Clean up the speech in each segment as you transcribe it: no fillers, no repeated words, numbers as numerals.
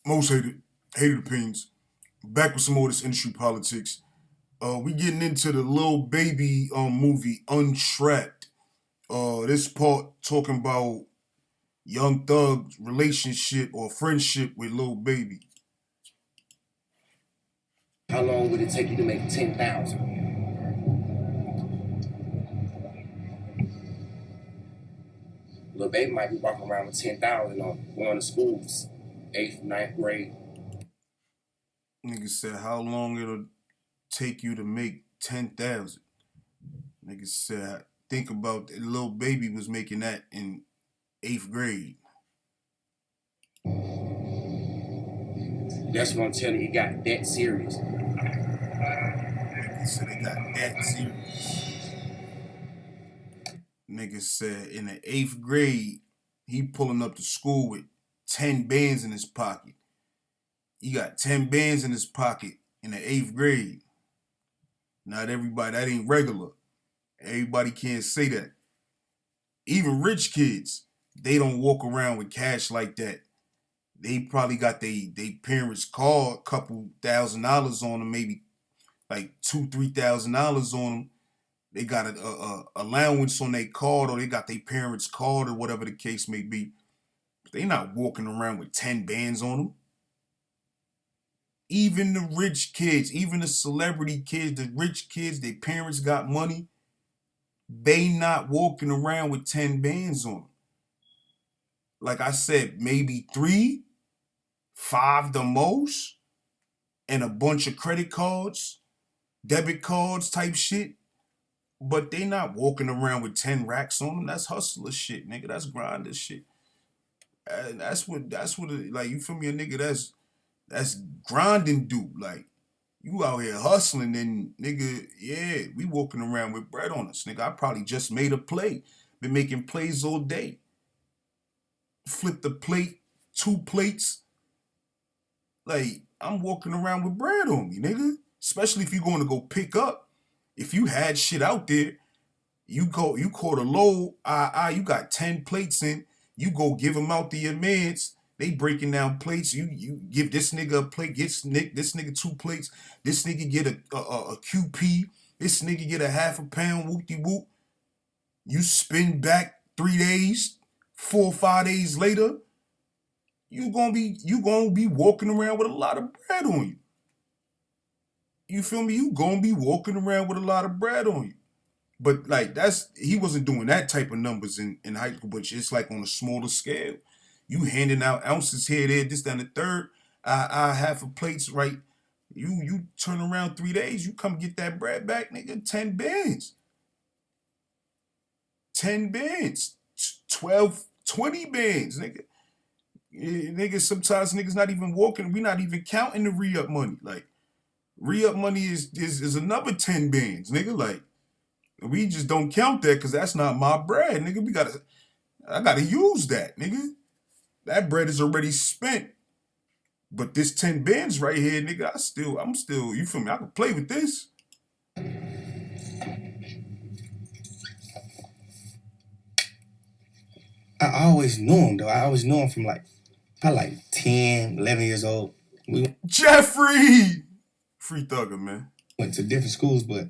Most hated opinions. Back with some more of this industry politics. We getting into the Lil Baby movie Untrapped. This part talking about Young Thug's relationship or friendship with Lil Baby. How long would it take you to make 10,000? Lil Baby might be walking around with 10,000 on going to school, eighth, ninth grade. Nigga said how long it'll take you to make 10,000. Nigga said think about it. Lil Baby was making that in 8th grade. That's what I'm telling you. It got that serious. Nigga said they got that serious. Nigga said in the 8th grade, he pulling up to school with 10 bands in his pocket. He got 10 bands in his pocket in the 8th grade. Not everybody, that ain't regular. Everybody can't say that. Even rich kids, they don't walk around with cash like that. They probably got they parents' card, couple $1,000s on them, maybe like $2,000-3,000 on them. They got a allowance on their card, or they got their parents' card, or whatever the case may be. They not walking around with 10 bands on them. Even the rich kids, even the celebrity kids, the rich kids, their parents got money. They not walking around with 10 bands on them. Like I said, maybe 3, 5 the most, and a bunch of credit cards, debit cards type shit. But they not walking around with 10 racks on them. That's hustler shit, nigga. That's grinder shit. And that's what it, like, you feel me, a nigga that's grinding dude. Like, you out here hustling and nigga, yeah, we walking around with bread on us. Nigga, I probably just made a play. Been making plays all day. Flip the plate, 2 plates. Like, I'm walking around with bread on me, nigga. Especially if you're going to go pick up. If you had shit out there, you caught a load, you got 10 plates in, you go give them out to your mans. They breaking down plates. You give this nigga a plate, this nigga 2 plates. This nigga get a QP. This nigga get a half a pound, whoop de whoop. You spin back 3 days, 4 or 5 days later, you gonna be walking around with a lot of bread on you. You feel me? You gonna be walking around with a lot of bread on you. But like he wasn't doing that type of numbers in high school, but it's like on a smaller scale. You handing out ounces here, there, this, down the third. I half a plates, right? You turn around 3 days, you come get that bread back, nigga. 10 bands. 10 bands. 12, 20 bands, nigga. Nigga, sometimes niggas not even walking, we not even counting the re-up money. Like, re-up money is another 10 bands, nigga. Like, we just don't count that because that's not my bread, nigga. I gotta use that, nigga. That bread is already spent. But this 10 bands right here, nigga, I'm still, you feel me? I can play with this. I always knew him though. I always knew him from probably like 10, 11 years old. We Jeffrey! Free thugger, man. went to different schools, but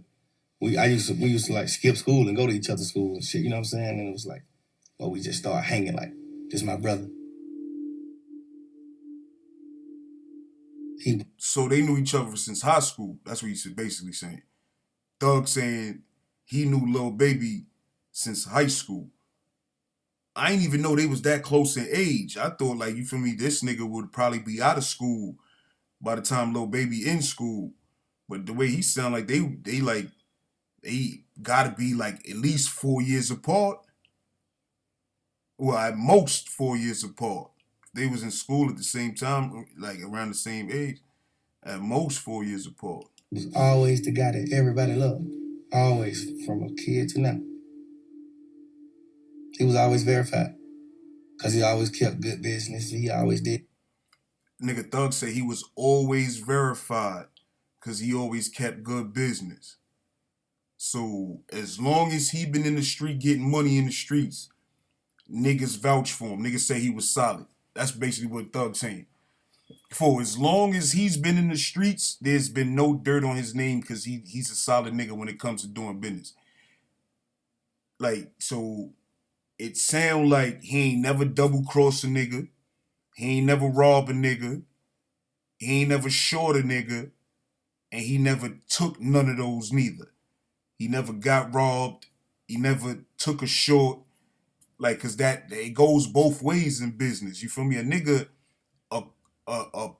we used to like skip school and go to each other's school and shit. You know what I'm saying? And it was like, well, we just started hanging. Like, this is my brother. He So they knew each other since high school. That's what he's basically saying. Thug saying he knew Lil Baby since high school. I ain't even know they was that close in age. I thought, like, you feel me, this nigga would probably be out of school by the time Lil Baby in school. But the way he sound like they gotta be like at least 4 years apart. Well, at most 4 years apart. They was in school at the same time, like around the same age. At most 4 years apart. was always the guy that everybody loved. Always, from a kid to now. He was always verified. Because he always kept good business. He always did. Nigga Thug said he was always verified because he always kept good business. So as long as he been in the street getting money in the streets, niggas vouch for him. Niggas say he was solid. That's basically what Thug's saying. For as long as he's been in the streets, there's been no dirt on his name because he's a solid nigga when it comes to doing business. Like, so it sound like he ain't never double cross a nigga. He ain't never rob a nigga. He ain't never short a nigga. And he never took none of those neither. He never got robbed. He never took a short. Like, cause that it goes both ways in business. You feel me? A nigga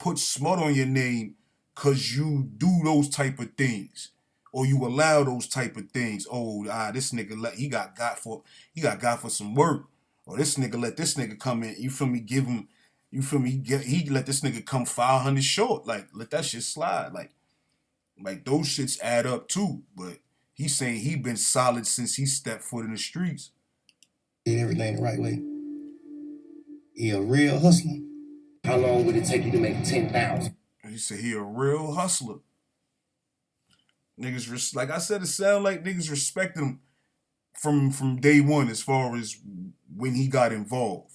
put smut on your name cause you do those type of things. Or you allow those type of things. Oh, this nigga he got got for some work. Or this nigga let this nigga come in. You feel me? Give him. You feel me? He let this nigga come 500 short. Like, let that shit slide. Like those shits add up too. But he's saying he been solid since he stepped foot in the streets. Did everything the right way. He a real hustler. How long would it take you to make 10,000? He said he a real hustler. Niggas, like I said, it sound like niggas respect him from day one as far as when he got involved.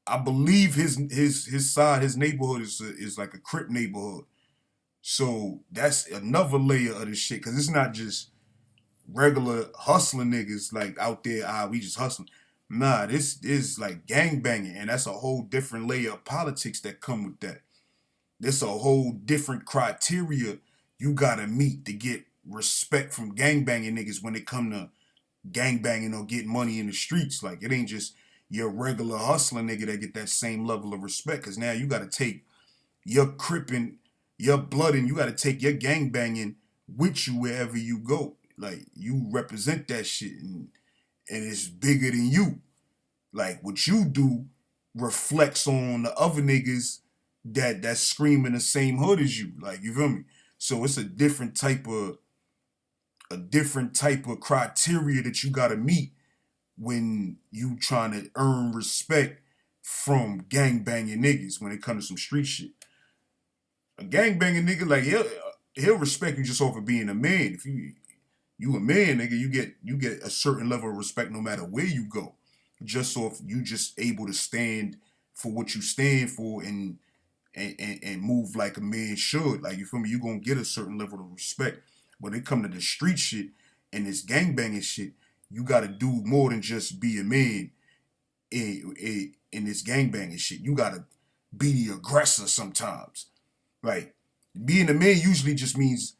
I believe his side, his neighborhood is like a Crip neighborhood. So that's another layer of this shit, because it's not just regular hustling niggas like out there, we just hustling. Nah, this is like gang banging, and that's a whole different layer of politics that come with that. There's a whole different criteria you gotta meet to get respect from gang banging niggas when it come to gang banging or getting money in the streets. Like, it ain't just your regular hustling nigga that get that same level of respect, because now you gotta take your cripping, your blooding, you gotta take your gang banging with you wherever you go. Like, you represent that shit, and it's bigger than you. Like, what you do reflects on the other niggas that's screaming the same hood as you. Like, you feel me? So it's a different type of criteria that you gotta meet when you trying to earn respect from gang banging niggas when it comes to some street shit. A gang banging nigga, like, he'll respect you just over being a man. If you a man, nigga, you get a certain level of respect no matter where you go. Just so if you just able to stand for what you stand for and move like a man should. Like, you feel me? You gonna get a certain level of respect. When it come to the street shit and this gang banging shit, you gotta do more than just be a man in this gang banging shit. You gotta be the aggressor sometimes. Like, being a man usually just means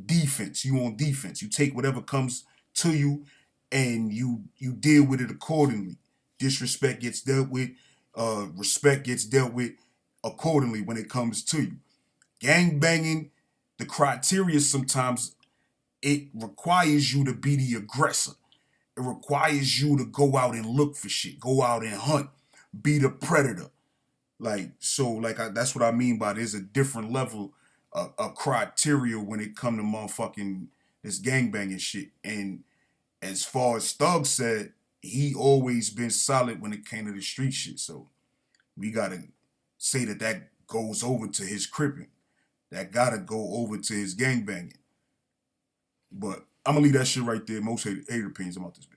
defense. You on defense. You take whatever comes to you and you deal with it accordingly. Disrespect gets dealt with. Respect gets dealt with accordingly when it comes to you. Gang banging, the criteria sometimes it requires you to be the aggressor. It requires you to go out and look for shit, go out and hunt, be the predator. Like, so, like, that's what I mean by there's a different level of criteria when it come to motherfucking this gangbanging shit. And as far as Thug said, he always been solid when it came to the street shit. So we gotta say that goes over to his cripping. That gotta go over to his gangbanging. But I'm gonna leave that shit right there. Most hater opinions about this bitch.